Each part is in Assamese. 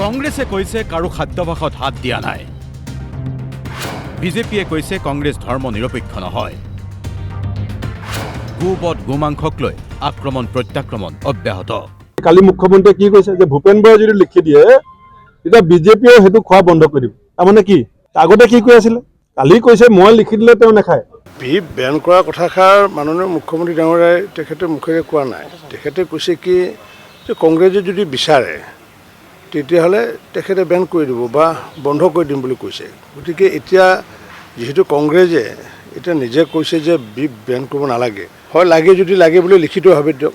কংগ্ৰেছে কৈছে কাৰো খাদ্যাভাসত হাত দিয়া নাই। বিজেপিয়ে কৈছে কংগ্ৰেছ ধৰ্ম নিৰপেক্ষ নহয়। গোবধ গোমাংসক লৈ আক্ৰমণ প্ৰত্যাক্ৰমণ অব্যাহত। কালি মুখ্যমন্ত্ৰীয়ে কি কৈছে যে ভূপেন বৰাই যদি লিখি দিয়ে তেতিয়া বিজেপিয়ে সেইটো খোৱা বন্ধ কৰি দিব। তাৰমানে কি আগতে কি কৈ আছিলে? কালি কৈছে মই লিখি দিলে তেওঁ নাখায়। বিফ বেন কৰা কথাষাৰ মাননীয় মুখ্যমন্ত্ৰী ডাঙৰীয়াই তেখেতে মুখেৰে কোৱা নাই। তেখেতে কৈছে কি যে কংগ্ৰেছে যদি বিচাৰে তেতিয়াহ'লে তেখেতে বেন কৰি দিব বা বন্ধ কৰি দিম বুলি কৈছে। গতিকে এতিয়া যিহেতু কংগ্ৰেছে এতিয়া নিজে কৈছে যে বিফ বেন কৰিব নালাগে, হয় লাগে যদি লাগে বুলি লিখিতভাৱে দিয়ক।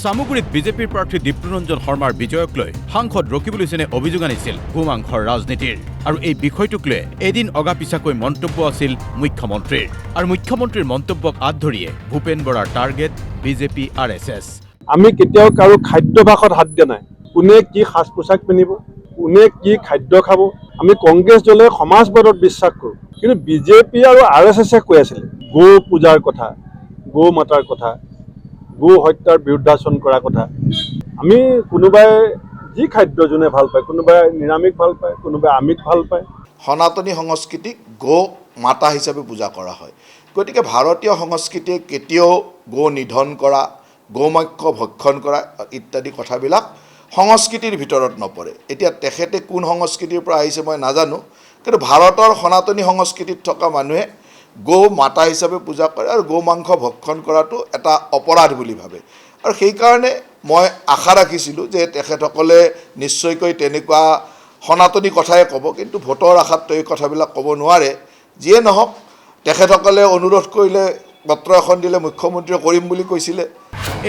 চামুগুৰিত বিজেপিৰ প্ৰাৰ্থী দীপ্তিৰঞ্জন শৰ্মাৰ বিজয়ক লৈ সাংসদ ৰকিবুল হুছেইনে অভিযোগ আনিছিল গোমাংসৰ ৰাজনীতিৰ। আৰু এই বিষয়টোক লৈ এদিন অগাপিছাকৈ মন্তব্য আছিল মুখ্যমন্ত্ৰীৰ। আৰু মুখ্যমন্ত্ৰীৰ মন্তব্যক আঁত ধৰিয়ে ভূপেন বৰাৰ টাৰ্গেট বিজেপি RSS। আমি কেতিয়াও কাৰো খাদ্যাভাসত হাত দিয়া নাই। কোনে কি সাজ পোছাক পিন্ধিব, কোনে কি খাদ্য খাব, আমি কংগ্ৰেছ দলে সমাজবাদত বিশ্বাস কৰোঁ। কিন্তু বিজেপি আৰু RSSে কৈ আছিলে গৌ পূজাৰ কথা, গৌ মাতাৰ কথা, গো হত্যাৰ বিৰুদ্ধাচৰণ কৰাৰ কথা। আমি কোনোবাই যি খাদ্য যোনে ভাল পায়, কোনোবাই নিৰামিষ ভাল পায়, কোনোবাই আমিষ ভাল পায়। সনাতনী সংস্কৃতিক গৌ মাতা হিচাপে পূজা কৰা হয়। গতিকে ভাৰতীয় সংস্কৃতিয়ে কেতিয়াও গৌ নিধন কৰা, গৌমাংস ভক্ষণ কৰা ইত্যাদি কথাবিলাক সংস্কৃতিৰ ভিতৰত নপৰে। এতিয়া তেখেতে কোন সংস্কৃতিৰ পৰা আহিছে মই নাজানো, কিন্তু ভাৰতৰ সনাতনী সংস্কৃতিত থকা মানুহে গৌ মাতা হিচাপে পূজা কৰে আৰু গৌ মাংস ভক্ষণ কৰাটো এটা অপৰাধ বুলি ভাবে। আৰু সেইকাৰণে মই আশা ৰাখিছিলোঁ যে তেখেতসকলে নিশ্চয়কৈ তেনেকুৱা সনাতনী কথাই ক'ব, কিন্তু ভোটৰ আশাততো এই কথাবিলাক ক'ব নোৱাৰে। যিয়ে নহওক তেখেতসকলে অনুৰোধ কৰিলে পত্ৰ এখন দিলে মুখ্যমন্ত্ৰীয়ে কৰিম বুলি কৈছিলে।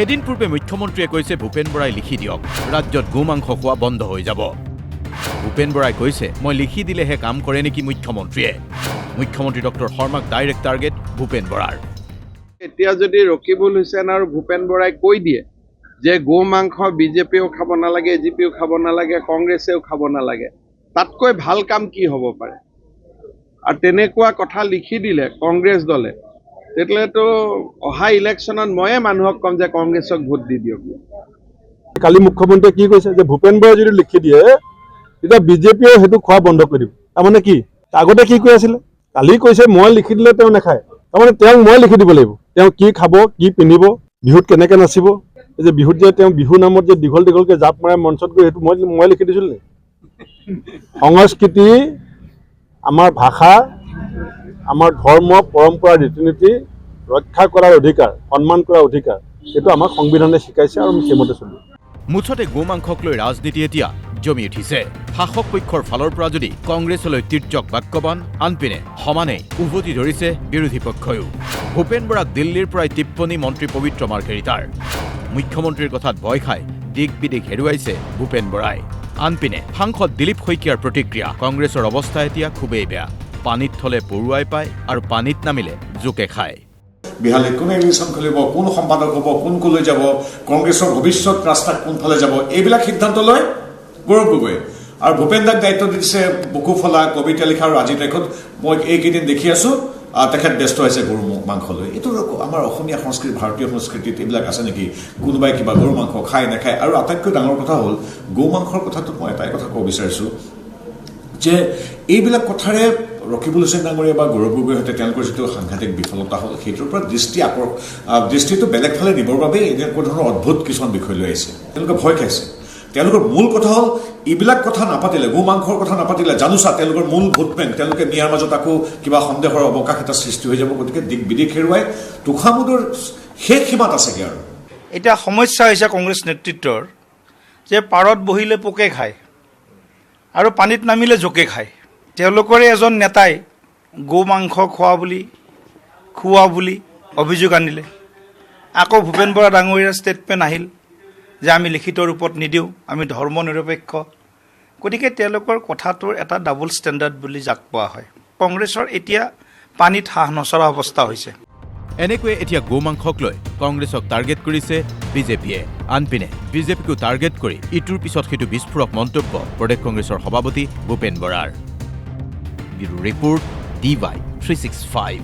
এদিন পূৰ্বে মুখ্যমন্ত্ৰীয়ে কৈছে ভূপেন বৰাই লিখি দিয়ক, ৰাজ্যত গোমাংস খোৱা বন্ধ হৈ যাব। ভূপেন বৰাই কৈছে মই লিখি দিলেহে কাম কৰে নেকি মুখ্যমন্ত্ৰীয়ে। মুখ্যমন্ত্ৰী ডক্টৰ শৰ্মাক ডাইৰেক্ট টাৰ্গেট ভূপেন বৰাৰ। এতিয়া যদি ৰকিবুল হুছেইন আৰু ভূপেন বৰাই কৈ দিয়ে যে গৌ মাংস বিজেপিয়েও খাব নালাগে, AGPও খাব নালাগে, কংগ্ৰেছেও খাব নালাগে, তাতকৈ ভাল কাম কি হ'ব পাৰে? আৰু তেনেকুৱা কথা লিখি দিলে কংগ্ৰেছ দলে, তেতিয়াহ'লেতো অহা ইলেকশ্যনত ময়ে মানুহক ক'ম যে কংগ্ৰেছক ভোট দি দিয়ক। কালি মুখ্যমন্ত্ৰীয়ে কি কৈছে যে ভূপেন বৰাই যদি লিখি দিয়ে তেতিয়া বিজেপিয়ে সেইটো খোৱা বন্ধ কৰি দিব। তাৰমানে কি আগতে কি কৈ আছিলে? কালি কৈছে মই লিখি দিলে তেওঁ নাখায়। তাৰমানে তেওঁক মই লিখি দিব লাগিব, তেওঁ কি খাব, কি পিন্ধিব, বিহুত কেনেকৈ নাচিব। এই যে বিহুত যে তেওঁ বিহু নামত যে দীঘল দীঘলকৈ জাপ মাৰে মঞ্চত গৈ, সেইটো মই লিখি দিছিলোঁ নে? সংস্কৃতি, আমাৰ ভাষা, আমাৰ ধৰ্ম পৰম্পৰা ৰীতি নীতি ৰক্ষা কৰাৰ অধিকাৰ, সন্মান কৰাৰ অধিকাৰ, সেইটো আমাক সংবিধানে শিকাইছে আৰু আমি সেইমতে চলিম। মুঠতে গোমাংসক লৈ ৰাজনীতি এতিয়া জমি উঠিছে। শাসক পক্ষৰ ফালৰ পৰা যদি কংগ্ৰেছলৈ তিৰ্যক বাক্যবান, আনপিনে সমানেই উভতি ধৰিছে বিৰোধী পক্ষয়ো। ভূপেন বৰাক দিল্লীৰ পৰাই টিপ্পনী মন্ত্ৰী পবিত্ৰ মাৰ্ঘেৰিটাৰ। মুখ্যমন্ত্ৰীৰ কথাত ভয় খাই দিক বিদিক হেৰুৱাইছে ভূপেন বৰাই। আনপিনে সাংসদ দিলীপ শইকীয়াৰ প্ৰতিক্ৰিয়া, কংগ্ৰেছৰ অৱস্থা এতিয়া খুবেই বেয়া। পানীত থলে পৰুৱাই পায় আৰু পানীত নামিলে জোকে খায়। বিহালে কোনে ইলেকশ্যন খুলিব, কোন সম্পাদক হ'ব, কোন কলৈ যাব, কংগ্ৰেছৰ ভৱিষ্যত ৰাস্তা কোনফালে যাব, এইবিলাক সিদ্ধান্ত লয় গৌৰৱ গগৈ। আৰু ভূপেন দাক দায়িত্ব দিছে বুকু ফলা, কবিতা লিখা। আৰু আজিৰ তাৰিখত মই এইকেইদিন দেখি আছোঁ তেখেত ব্যস্ত হৈছে গৰু মাংস লৈ। এইটো আমাৰ অসমীয়া সংস্কৃতি, ভাৰতীয় সংস্কৃতিত এইবিলাক আছে নেকি? কোনোবাই কিবা গৰু মাংস খায় নাখায়। আৰু আটাইতকৈ ডাঙৰ কথা হ'ল গৌ মাংসৰ কথাটোত মই এটাই কথা ক'ব বিচাৰিছোঁ যে এইবিলাক কথাৰে ৰকিবুল হুছেইন ডাঙৰীয়া বা গৌৰৱ গগৈৰ সৈতে তেওঁলোকৰ যিটো সাংঘাতিক বিফলতা হ'ল, সেইটোৰ পৰা দৃষ্টিটো বেলেগ ফালে নিবৰ বাবে এনেকুৱা ধৰণৰ অদ্ভুত কিছুমান বিষয় লৈ আহিছে। তেওঁলোকে ভয় খাইছে। তেওঁলোকৰ মূল কথা হ'ল এইবিলাক কথা নাপাতিলে, গৌ মাংসৰ কথা নাপাতিলে জানোচা তেওঁলোকৰ মূল ভোট বেংক, তেওঁলোকে নিয়াৰ মাজত আকৌ কিবা সন্দেহৰ অৱকাশ এটা সৃষ্টি হৈ যাব। গতিকে দিক বিদিক হেৰুৱাই তোষামোদৰ শেষ সীমাত আছেগৈ। আৰু এতিয়া সমস্যা হৈছে কংগ্ৰেছ নেতৃত্বৰ যে পাৰত বহিলে পোকে খায় আৰু পানীত নামিলে জোকে খায়। তেওঁলোকৰে এজন নেতাই গৌ মাংস খোৱা বুলি অভিযোগ আনিলে। আকৌ ভূপেন বৰা ডাঙৰীয়াৰ ষ্টেটমেণ্ট আহিল যে আমি লিখিত ৰূপত নিদিওঁ, আমি ধৰ্ম নিৰপেক্ষ। গতিকে তেওঁলোকৰ কথাটোৰ এটা ডাবল ষ্টেণ্ডাৰ্ড বুলি যাক পোৱা হয়। কংগ্ৰেছৰ এতিয়া পানীত হাঁহ নচৰা অৱস্থা হৈছে। এনেকৈয়ে এতিয়া গোমাংসক লৈ কংগ্ৰেছক টাৰ্গেট কৰিছে বিজেপিয়ে। আনপিনে বিজেপিকো টাৰ্গেট কৰি ইটোৰ পিছত সেইটো বিস্ফোৰক মন্তব্য প্ৰদেশ কংগ্ৰেছৰ সভাপতি ভূপেন বৰাৰ। Bureau report DY 365।